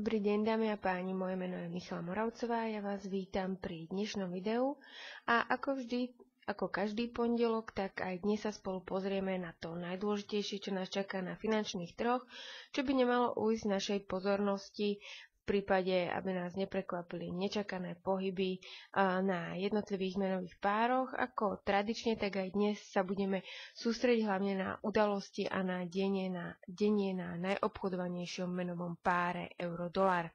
Dobrý deň, dámy a páni, moje meno je Michala Moravcová, ja vás vítam pri dnešnom videu a ako vždy, ako každý pondelok, tak aj dnes sa spolu pozrieme na to najdôležitejšie, čo nás čaká na finančných trhoch, čo by nemalo ujsť našej pozornosti v prípade, aby nás neprekvapili nečakané pohyby na jednotlivých menových pároch. Ako tradične, tak aj dnes sa budeme sústrediť hlavne na udalosti a na denie na najobchodovanejšom menovom páre euro-dolar.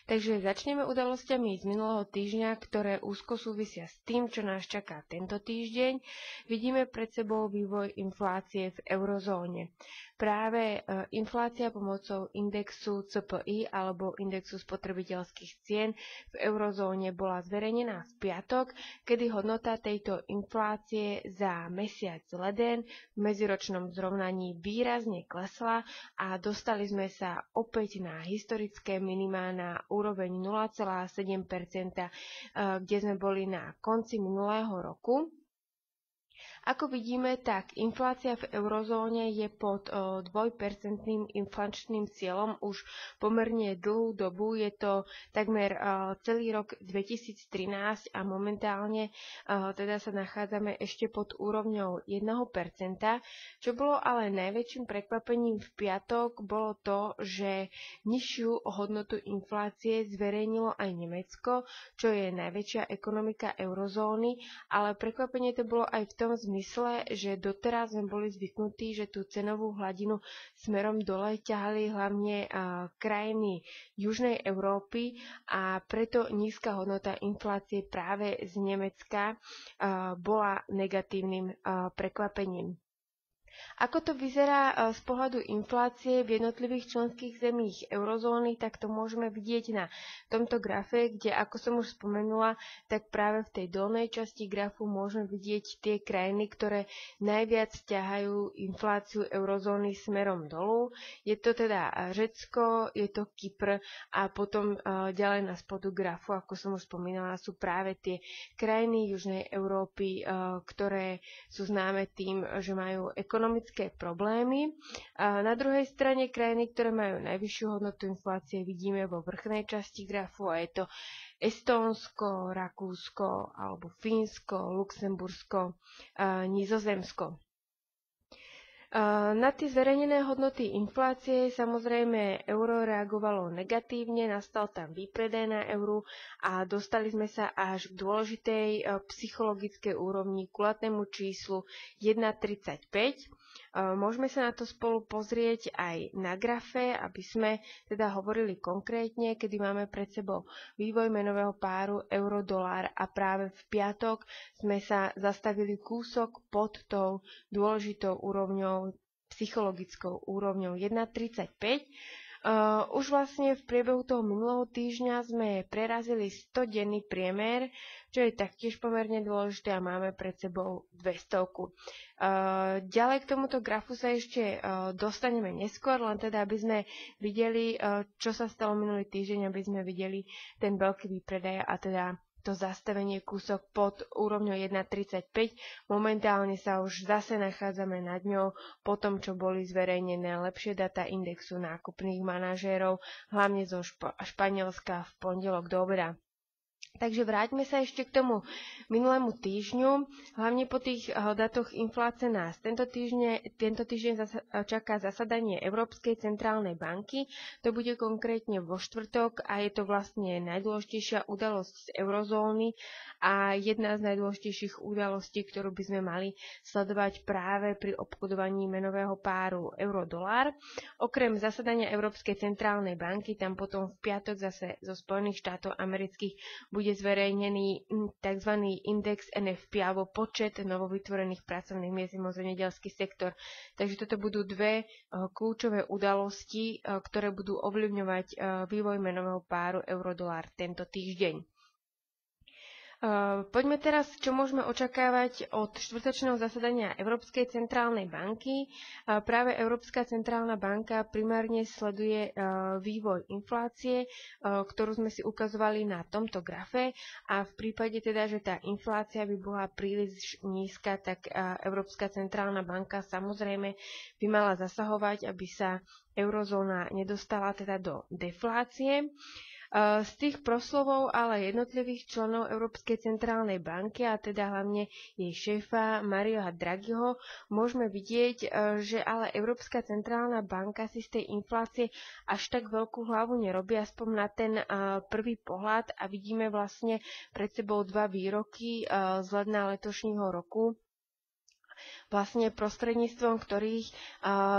Takže začneme udalosťami z minulého týždňa, ktoré úzko súvisia s tým, čo nás čaká tento týždeň. Vidíme pred sebou vývoj inflácie v eurozóne. Práve inflácia pomocou indexu CPI alebo indexu spotrebiteľských cien v eurozóne bola zverejnená v piatok, kedy hodnota tejto inflácie za mesiac leden v medziročnom zrovnaní výrazne klesla a dostali sme sa opäť na historické minimá na úroveň 0,7%, kde sme boli na konci minulého roku. Ako vidíme, tak inflácia v eurozóne je pod 2% inflačným cieľom už pomerne dlhú dobu. Je to takmer celý rok 2013 a momentálne teda sa nachádzame ešte pod úrovňou 1%. Čo bolo ale najväčším prekvapením v piatok, bolo to, že nižšiu hodnotu inflácie zverejnilo aj Nemecko, čo je najväčšia ekonomika eurozóny, ale prekvapenie to bolo aj v tom zmysle, že doteraz sme boli zvyknutí, že tú cenovú hladinu smerom dole ťahali hlavne krajiny Južnej Európy a preto nízka hodnota inflácie práve z Nemecka bola negatívnym prekvapením. Ako to vyzerá z pohľadu inflácie v jednotlivých členských zemích eurozóny, tak to môžeme vidieť na tomto grafe, kde, ako som už spomenula, tak práve v tej dolnej časti grafu môžeme vidieť tie krajiny, ktoré najviac ťahajú infláciu eurozóny smerom dolu. Je to teda Řecko, je to Kypr a potom ďalej na spodu grafu, ako som už spomínala, sú práve tie krajiny Južnej Európy, ktoré sú známe tým, že majú ekonomické problémy. A na druhej strane krajiny, ktoré majú najvyššiu hodnotu inflácie, vidíme vo vrchnej časti grafu a je to Estónsko, Rakúsko alebo Fínsko, Luxembursko, Nizozemsko. Na tie zverejnené hodnoty inflácie samozrejme euro reagovalo negatívne, nastal tam výpredaj na euru a dostali sme sa až k dôležitej psychologickej úrovni, kulatnému číslu 1,35. Môžeme sa na to spolu pozrieť aj na grafe, aby sme teda hovorili konkrétne, kedy máme pred sebou vývoj menového páru euro-dolár a práve v piatok sme sa zastavili kúsok pod tou dôležitou úrovňou, psychologickou úrovňou 1,35. Už vlastne v priebehu toho minulého týždňa sme prerazili 100-denný priemer, čo je taktiež pomerne dôležité a máme pred sebou 200. Ďalej k tomuto grafu sa ešte dostaneme neskôr, len teda aby sme videli, čo sa stalo minulý týždeň, aby sme videli ten veľký výpredaj a teda to zastavenie kúsok pod úrovňou 1,35. Momentálne sa už zase nachádzame nad ňou po tom, čo boli zverejnené lepšie data indexu nákupných manažérov, hlavne zo Španielska v pondelok do obeda. Takže vráťme sa ešte k tomu minulému týždňu. Hlavne po tých datoch inflácie nás tento týždeň čaká zasadanie Európskej centrálnej banky. To bude konkrétne vo štvrtok a je to vlastne najdôležitejšia udalosť z eurozóny a jedna z najdôležitejších udalostí, ktorú by sme mali sledovať práve pri obchodovaní menového páru euro-dolár. Okrem zasadania Európskej centrálnej banky tam potom v piatok zase zo Spojených štátov amerických bude zverejnený tzv. Index NFP alebo počet novovytvorených pracovných miest mimo zemedelský sektor. Takže toto budú dve kľúčové udalosti, ktoré budú ovplyvňovať vývoj menového páru euro-dolár tento týždeň. Poďme teraz, čo môžeme očakávať od štvrtočného zasadania Európskej centrálnej banky. Práve Európska centrálna banka primárne sleduje vývoj inflácie, ktorú sme si ukazovali na tomto grafe, a v prípade teda, že tá inflácia by bola príliš nízka, tak Európska centrálna banka samozrejme by mala zasahovať, aby sa eurozóna nedostala teda do deflácie. Z tých proslovov ale jednotlivých členov Európskej centrálnej banky, a teda hlavne jej šéfa Marioa Draghiho, môžeme vidieť, že ale Európska centrálna banka si z tej inflácie až tak veľkú hlavu nerobí, aspoň na ten prvý pohľad, a vidíme vlastne pred sebou dva výroky z ledna letošního roku, vlastne prostredníctvom ktorých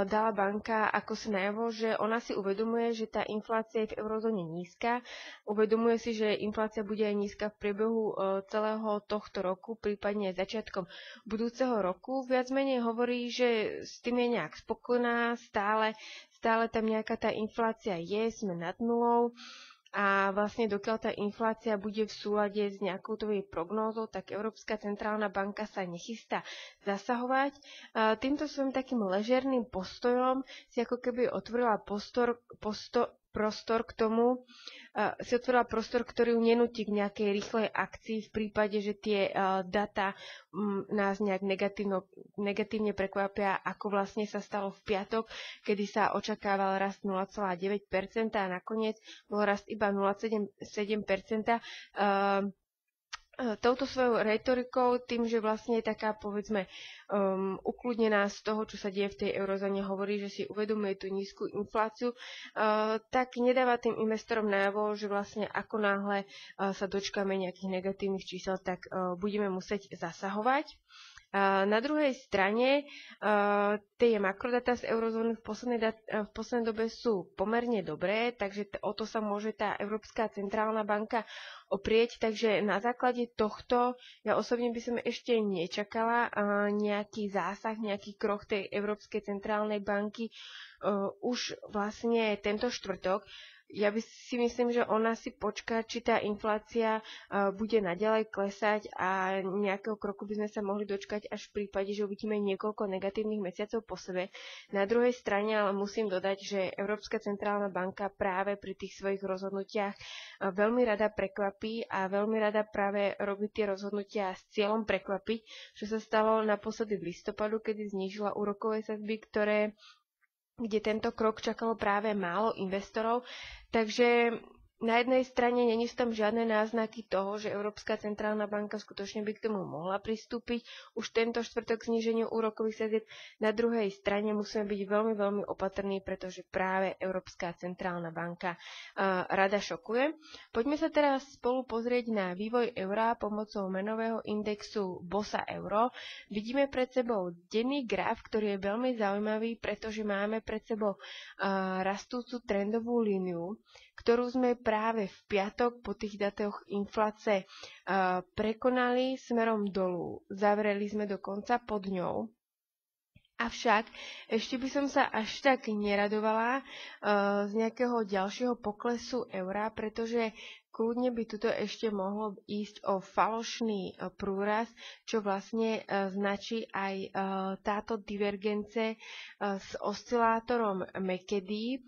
dala banka ako si najavo, že ona si uvedomuje, že tá inflácia je v eurozóne nízka. Uvedomuje si, že inflácia bude aj nízka v priebehu celého tohto roku, prípadne aj začiatkom budúceho roku. Viac menej hovorí, že s tým je nejak spokojná, stále tam nejaká tá inflácia je, sme nad nulou. A vlastne dokiaľ tá inflácia bude v súlade s nejakou jej prognózou, tak Európska centrálna banka sa nechystá zasahovať. Týmto svojím takým ležerným postojom si ako keby otvorila prostor k tomu, ktorý ju nenúti k nejakej rýchlej akcii v prípade, že tie data nás nejak negatívne prekvapia, ako vlastne sa stalo v piatok, kedy sa očakával rast 0,9% a nakoniec bol rast iba 0,7%. Touto svojou retorikou, tým, že vlastne je taká, povedzme, ukludnená z toho, čo sa deje v tej eurozóne, hovorí, že si uvedomuje tú nízku infláciu, tak nedáva tým investorom najavo, že vlastne ako náhle sa dočkáme nejakých negatívnych čísel, tak budeme musieť zasahovať. Na druhej strane tie makrodata z eurozóny v poslednej dobe sú pomerne dobré, takže o to sa môže tá Európska centrálna banka oprieť. Takže na základe tohto ja osobne by som ešte nečakala nejaký zásah, nejaký krok tej Európskej centrálnej banky už vlastne tento štvrtok. Ja by si myslím, že ona si počká, či tá inflácia bude naďalej klesať, a nejakého kroku by sme sa mohli dočkať až v prípade, že uvidíme niekoľko negatívnych mesiacov po sebe. Na druhej strane ale musím dodať, že Európska centrálna banka práve pri tých svojich rozhodnutiach veľmi rada prekvapí a veľmi rada práve robí tie rozhodnutia s cieľom prekvapiť, čo sa stalo naposledy v listopadu, kedy znížila úrokové sadzby, kde tento krok čakalo práve málo investorov. Takže na jednej strane není tam žiadne náznaky toho, že Európska centrálna banka skutočne by k tomu mohla pristúpiť už tento štvrtok zníženiu úrokových sadzieb. Na druhej strane musíme byť veľmi, veľmi opatrní, pretože práve Európska centrálna banka rada šokuje. Poďme sa teraz spolu pozrieť na vývoj eura pomocou menového indexu BOSA Euro. Vidíme pred sebou denný graf, ktorý je veľmi zaujímavý, pretože máme pred sebou rastúcu trendovú líniu, ktorú sme práve v piatok po tých datoch inflácie prekonali smerom dolu. Zavreli sme dokonca pod ňou. Avšak ešte by som sa až tak neradovala z nejakého ďalšieho poklesu eura, pretože kľudne by tuto ešte mohlo ísť o falošný prúraz, čo vlastne značí aj táto divergence s oscilátorom MACD.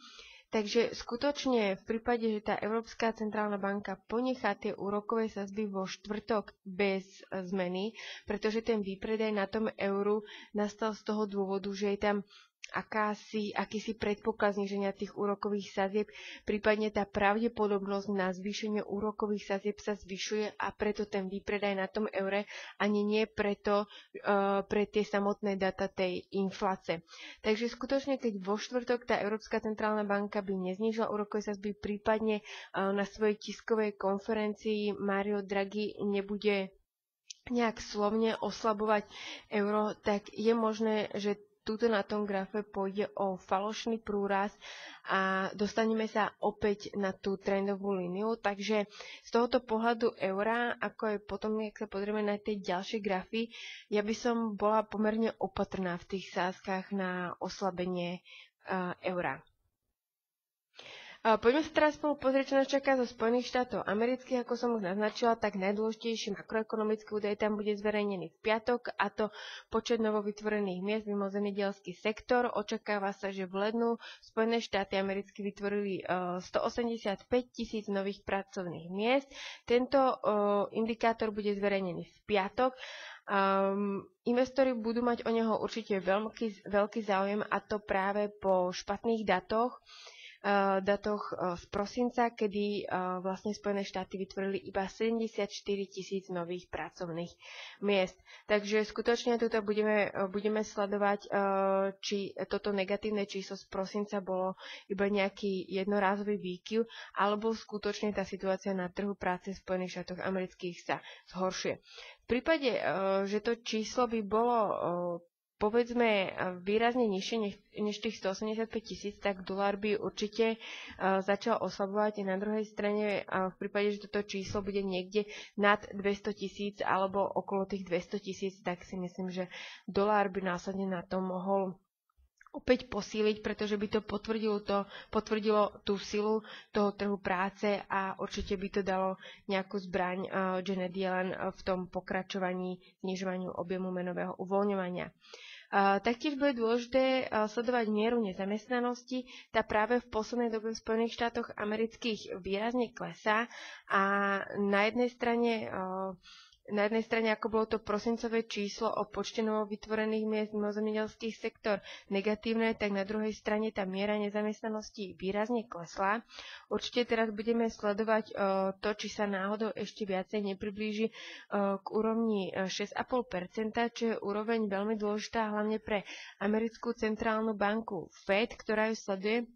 Takže skutočne v prípade, že tá Európska centrálna banka ponechá tie úrokové sadzby vo štvrtok bez zmeny, pretože ten výpredaj na tom euru nastal z toho dôvodu, že je tam akýsi predpoklad zníženia tých úrokových sadzieb, prípadne tá pravdepodobnosť na zvýšenie úrokových sadzieb sa zvyšuje, a preto ten výpredaj na tom eure, ani nie preto pre tie samotné data tej inflácie. Takže skutočne, keď vo štvrtok tá Európska centrálna banka by neznížila úrokové sadzby, prípadne na svojej tiskovej konferencii Mario Draghi nebude nejak slovne oslabovať euro, tak je možné, že tuto na tom grafe pôjde o falošný prúraz a dostaneme sa opäť na tú trendovú líniu. Takže z tohoto pohľadu eura, ako aj potom, ak sa pozrieme na tie ďalšie grafy, ja by som bola pomerne opatrná v tých sázkach na oslabenie eura. Poďme sa teraz spolu pozrieť, čo nás čaká zo Spojených štátov amerických. Ako som už naznačila, tak najdôležitejší makroekonomický údaj tam bude zverejnený v piatok, a to počet novovytvorených miest mimo zemedelský sektor. Očakáva sa, že v lednu Spojené štáty americké vytvorili 185 000 nových pracovných miest. Tento indikátor bude zverejnený v piatok. Investori budú mať o neho určite veľký záujem, a to práve po špatných datoch z prosinca, kedy vlastne Spojené štáty vytvorili iba 74 000 nových pracovných miest. Takže skutočne tuto budeme sledovať, či toto negatívne číslo z prosinca bolo iba nejaký jednorázový výkyv, alebo skutočne tá situácia na trhu práce v Spojených štátoch amerických sa zhoršuje. V prípade, že to číslo by bolo povedzme výrazne nižšie než tých 185 000, tak dolár by určite začal oslabovať. Na druhej strane, v prípade, že toto číslo bude niekde nad 200 000 alebo okolo tých 200 000, tak si myslím, že dolár by následne na to mohol opäť posíliť, pretože by to potvrdilo tú silu toho trhu práce, a určite by to dalo nejakú zbraň Janet Yellen v tom pokračovaní znižovaniu objemu menového uvoľňovania. Taktiež bude dôležité sledovať mieru nezamestnanosti. Tá práve v poslednej dobe v Spojených štátoch amerických výrazne klesá, a na jednej strane, ako bolo to prosincové číslo o počte novovytvorených miest mimo zemedelský sektor negatívne, tak na druhej strane tá miera nezamestnanosti výrazne klesla. Určite teraz budeme sledovať to, či sa náhodou ešte viacej nepriblíži k úrovni 6,5%, čo je úroveň veľmi dôležitá hlavne pre americkú centrálnu banku Fed, ktorá ju sleduje,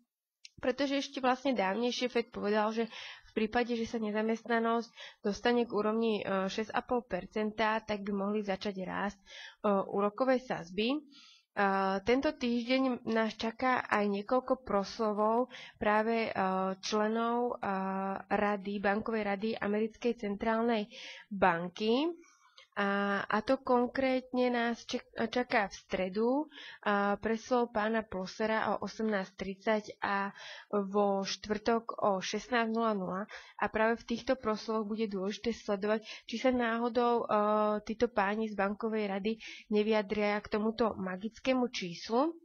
pretože ešte vlastne dávnejšie Fed povedal, že v prípade, že sa nezamestnanosť dostane k úrovni 6,5%, tak by mohli začať rásť úrokové sadzby. Tento týždeň nás čaká aj niekoľko proslovov práve členov bankovej rady Americkej centrálnej banky. A to konkrétne nás čaká v stredu preslov pána Plosera o 18:30 a vo štvrtok o 16:00. A práve v týchto proslovoch bude dôležité sledovať, či sa náhodou títo páni z bankovej rady nevyjadria k tomuto magickému číslu.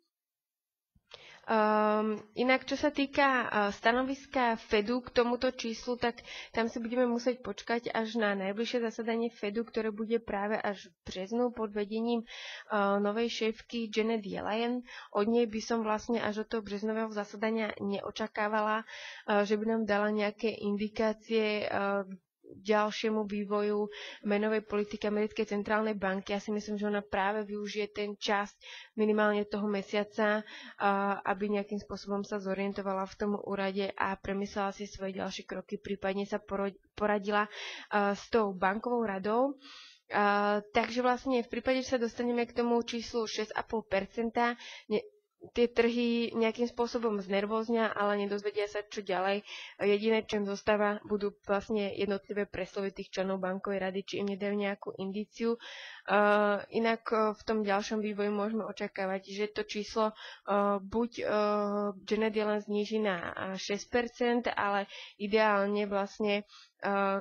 Inak, čo sa týka stanoviska Fedu k tomuto číslu, tak tam si budeme musieť počkať až na najbližšie zasadanie Fedu, ktoré bude práve až v březnu pod vedením novej šéfky Janet Yellen. Od nej by som vlastne až do toho březnového zasadania neočakávala, že by nám dala nejaké indikácie ďalšiemu vývoju menovej politiky Americkej centrálnej banky. Ja si myslím, že ona práve využije ten čas minimálne toho mesiaca, aby nejakým spôsobom sa zorientovala v tom úrade a premyslela si svoje ďalšie kroky, prípadne sa poradila s tou bankovou radou. Takže vlastne v prípade, že sa dostaneme k tomu číslu 6,5%, tie trhy nejakým spôsobom znervóznia, ale nedozvedia sa, čo ďalej. Jediné, čo im zostáva, budú vlastne jednotlivé preslovy tých členov bankovej rady, či im nedajú nejakú indíciu. Inak v tom ďalšom vývoji môžeme očakávať, že to číslo buď Janet Yellen zníži na 6%, ale ideálne vlastne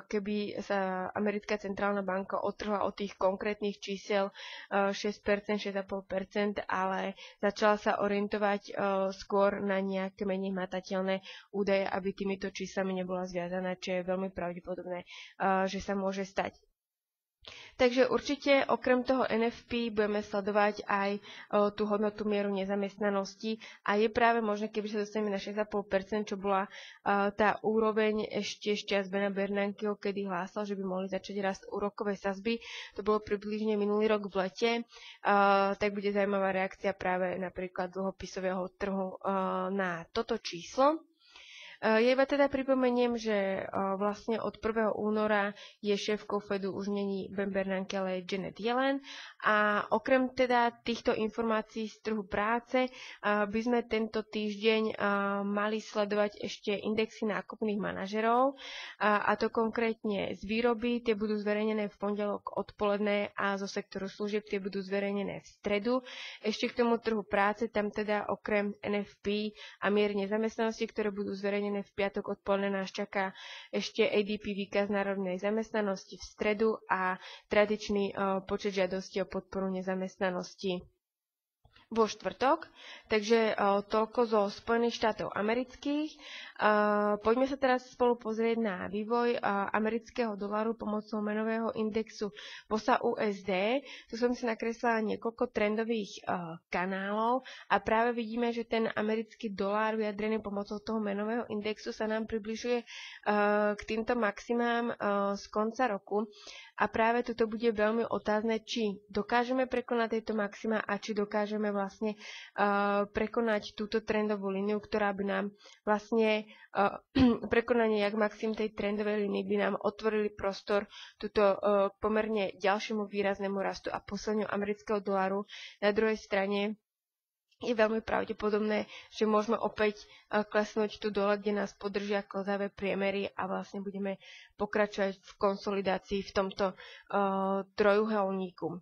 keby sa americká centrálna banka odtrhla od tých konkrétnych čísel 6%, 6,5%, ale začala sa orientovať skôr na nejaké menej hmatateľné údaje, aby týmito číslami nebola zviazaná, čo je veľmi pravdepodobné, že sa môže stať. Takže určite okrem toho NFP budeme sledovať aj tú hodnotu mieru nezamestnanosti a je práve možné, keby sa dostaneme na 6,5%, čo bola tá úroveň ešte z Bena Bernankeho, kedy hlásal, že by mohli začať rásť úrokové sadzby. To bolo približne minulý rok v lete. Tak bude zaujímavá reakcia práve napríklad dlhopisového trhu na toto číslo. Ja iba teda pripomeniem, že vlastne od 1. února je šéfkou Fedu už není Ben Bernanke, ale Janet Yellen. A okrem teda týchto informácií z trhu práce by sme tento týždeň mali sledovať ešte indexy nákupných manažerov, a to konkrétne z výroby, tie budú zverejnené v pondelok odpoledne a zo sektoru služieb tie budú zverejnené v stredu. Ešte k tomu trhu práce, tam teda okrem NFP a miery nezamestnanosti, ktoré budú zverejnené zverejnené v piatok odpoledne, nás čaká ešte ADP výkaz národnej zamestnanosti v stredu a tradičný počet žiadostí o podporu nezamestnanosti vo štvrtok. Takže toľko zo Spojených štátov amerických. Poďme sa teraz spolu pozrieť na vývoj amerického dolaru pomocou menového indexu POSA USD. Tu som si nakreslila niekoľko trendových kanálov a práve vidíme, že ten americký dolár vyjadrený pomocou toho menového indexu sa nám približuje k týmto maximám z konca roku. A práve toto bude veľmi otázne, či dokážeme prekonať tieto maxima a či dokážeme vlastne prekonať túto trendovú líniu, ktorá by nám vlastne prekonanie jak maxim tej trendovej línie by nám otvorili prostor túto pomerne ďalšiemu výraznému rastu a posilneniu amerického dolaru. Na druhej strane je veľmi pravdepodobné, že môžeme opäť klesnúť tu dole, kde nás podržia klzavé priemery a vlastne budeme pokračovať v konsolidácii v tomto trojuholníku.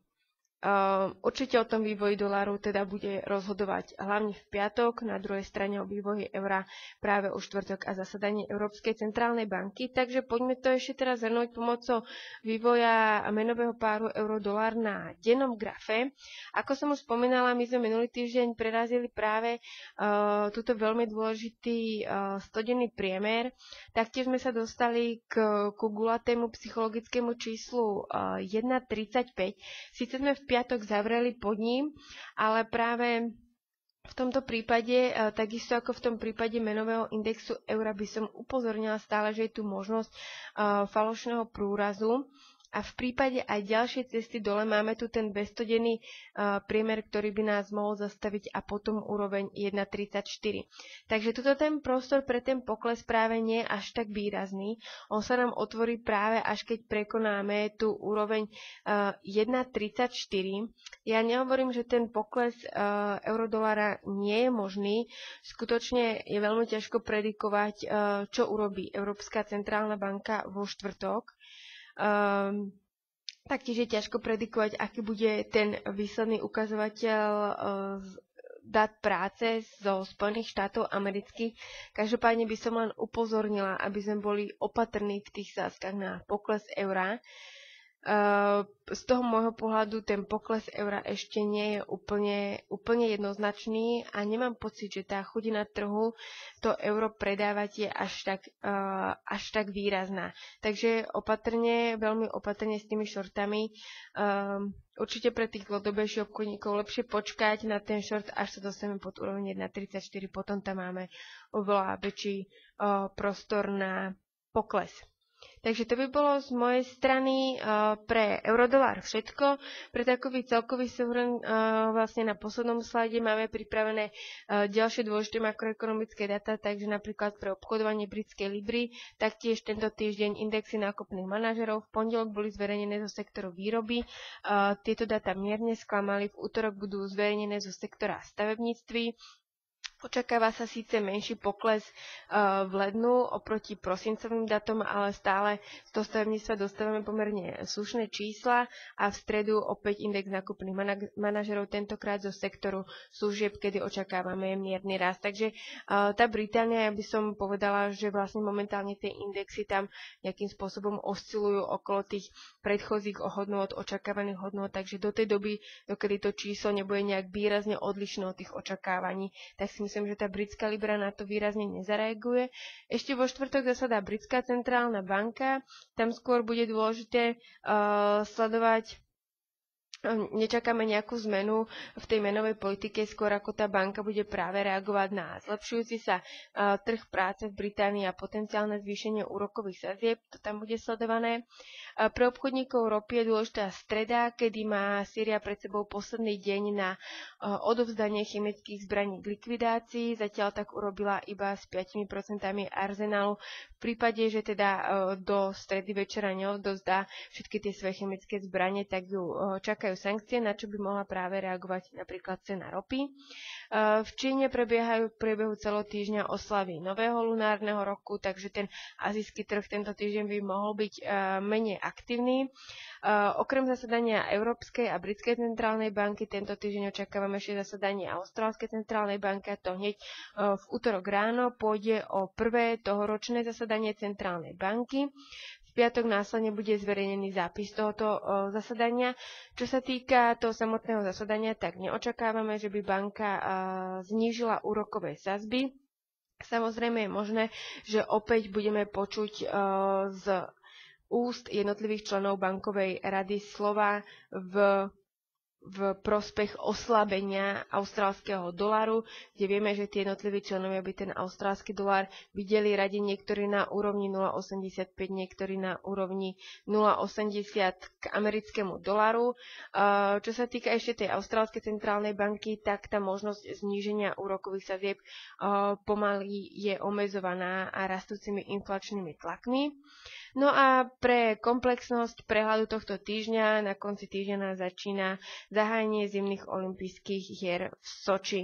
Určite o tom vývoji doláru teda bude rozhodovať hlavne v piatok, na druhej strane o vývoji eura práve o štvrtok a zasadanie Európskej centrálnej banky. Takže poďme to ešte teraz zhrnúť pomocou vývoja menového páru euro-dolár na dennom grafe. Ako som už spomínala, my sme minulý týždeň prerazili práve túto veľmi dôležitý 100-denný priemer. Taktiež sme sa dostali ku gulatému psychologickému číslu 1,35. Síce sme v piatok zavreli pod ním, ale práve v tomto prípade, takisto ako v tom prípade menového indexu eura, by som upozornila stále, že je tu možnosť falošného prúrazu. A v prípade aj ďalšej cesty dole máme tu ten 200-denný priemer, ktorý by nás mohol zastaviť a potom úroveň 1,34. Takže tuto ten prostor pre ten pokles práve nie je až tak výrazný. On sa nám otvorí práve až keď prekonáme tú úroveň 1,34. Ja nehovorím, že ten pokles eurodolára nie je možný. Skutočne je veľmi ťažko predikovať, čo urobí Európska centrálna banka vo štvrtok. Taktiež je ťažko predikovať, aký bude ten výsledný ukazovateľ dát práce zo Spojených štátov amerických. Každopádne by som len upozornila, aby sme boli opatrní v tých sázkach na pokles eura. Z toho môjho pohľadu ten pokles eura ešte nie je úplne jednoznačný a nemám pocit, že tá chuť na trhu to euro predávať je až tak výrazná. Takže veľmi opatrne s tými shortami. Určite pre tých dlhodobejších obchodníkov lepšie počkať na ten short, až sa dostaneme pod úroveň 1,34, potom tam máme oveľa väčší prostor na pokles. Takže to by bolo z mojej strany pre eurodolár všetko. Pre takový celkový súhrn vlastne na poslednom slajde máme pripravené ďalšie dôležité makroekonomické dáta, takže napríklad pre obchodovanie britskej libry, taktiež tento týždeň indexy nákupných manažerov v pondelok boli zverejnené zo sektoru výroby. Tieto dáta mierne sklamali, v útorok budú zverejnené zo sektora stavebníctví. Očakáva sa síce menší pokles v lednu oproti prosincovým datom, ale stále z toho stavebníctva dostávame pomerne slušné čísla a v stredu opäť index nákupných manažerov, tentokrát zo sektoru služieb, kedy očakávame mierny rast. Takže tá Británia, ja by som povedala, že vlastne momentálne tie indexy tam nejakým spôsobom oscilujú okolo tých predchozích hodnôt, očakávaných hodnôt, takže do tej doby, dokedy to číslo nebude nejak výrazne odlišné od tých očakávaní, tak si myslím, že tá britská libra na to výrazne nezareaguje. Ešte vo štvrtok zasadá britská centrálna banka. Tam skôr bude dôležité sledovať. Nečakáme nejakú zmenu v tej menovej politike, skôr ako tá banka bude práve reagovať na zlepšujúci sa trh práce v Británii a potenciálne zvýšenie úrokových sadzieb, to tam bude sledované. Pre obchodníkov ropy je dôležitá streda, kedy má Sýria pred sebou posledný deň na odovzdanie chemických zbraní k likvidácii. Zatiaľ tak urobila iba s 5% arzenálu. V prípade, že teda do stredy večera neodovzdá všetky tie svoje chemické zbranie, tak ju čakajú sankcie, na čo by mohla práve reagovať napríklad cena ropy. V Číne prebiehajú v priebehu celého týždňa oslavy nového lunárneho roku, takže ten azijský trh tento týždeň by mohol byť menej aktívny. Okrem zasadania Európskej a Britskej centrálnej banky tento týždeň očakávame ešte zasadanie Austrálskej centrálnej banky, a to hneď v utorok ráno pôjde o prvé tohoročné zasadanie centrálnej banky. V piatok následne bude zverejnený zápis tohoto zasadania. Čo sa týka toho samotného zasadania, tak neočakávame, že by banka znížila úrokové sadzby. Samozrejme je možné, že opäť budeme počuť z úst jednotlivých členov bankovej rady slova v prospech oslabenia austrálskeho dolaru, kde vieme, že tie jednotliví členovia by ten austrálsky dolár videli radi niektorí na úrovni 0,85, niektorí na úrovni 0,80 k americkému dolaru. Čo sa týka ešte tej austrálskej centrálnej banky, tak tá možnosť zníženia úrokových sadzieb pomaly je omezovaná a rastúcimi inflačnými tlakmi. No a pre komplexnosť prehľadu tohto týždňa na konci týždňa nás začína zahájenie zimných olympijských hier v Soči.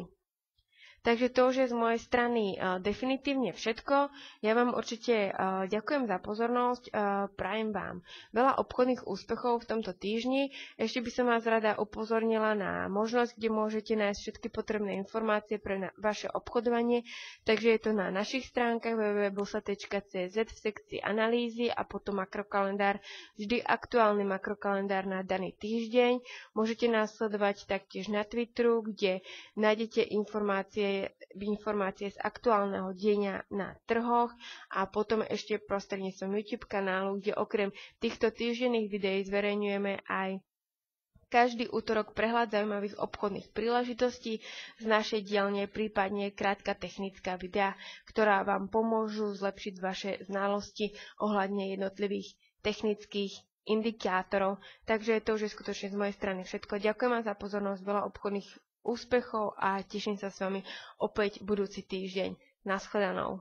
Takže to už je z mojej strany definitívne všetko. Ja vám určite ďakujem za pozornosť, prajem vám veľa obchodných úspechov v tomto týždni. Ešte by som vás rada upozornila na možnosť, kde môžete nájsť všetky potrebné informácie pre vaše obchodovanie. Takže je to na našich stránkach www.bosa.cz v sekcii analýzy a potom makrokalendár, vždy aktuálny makrokalendár na daný týždeň. Môžete nás sledovať taktiež na Twitteru, kde nájdete informácie z aktuálneho denia na trhoch a potom ešte prostredníctvom YouTube kanálu, kde okrem týchto týždenných videí zverejňujeme aj každý útorok prehľad zaujímavých obchodných príležitostí z našej dielne, prípadne krátka technická videa, ktorá vám pomôžu zlepšiť vaše znalosti ohľadne jednotlivých technických indikátorov. Takže to už je skutočne z mojej strany všetko. Ďakujem vám za pozornosť, veľa obchodných úspechov a teším sa s vami opäť budúci týždeň. Naschledanou.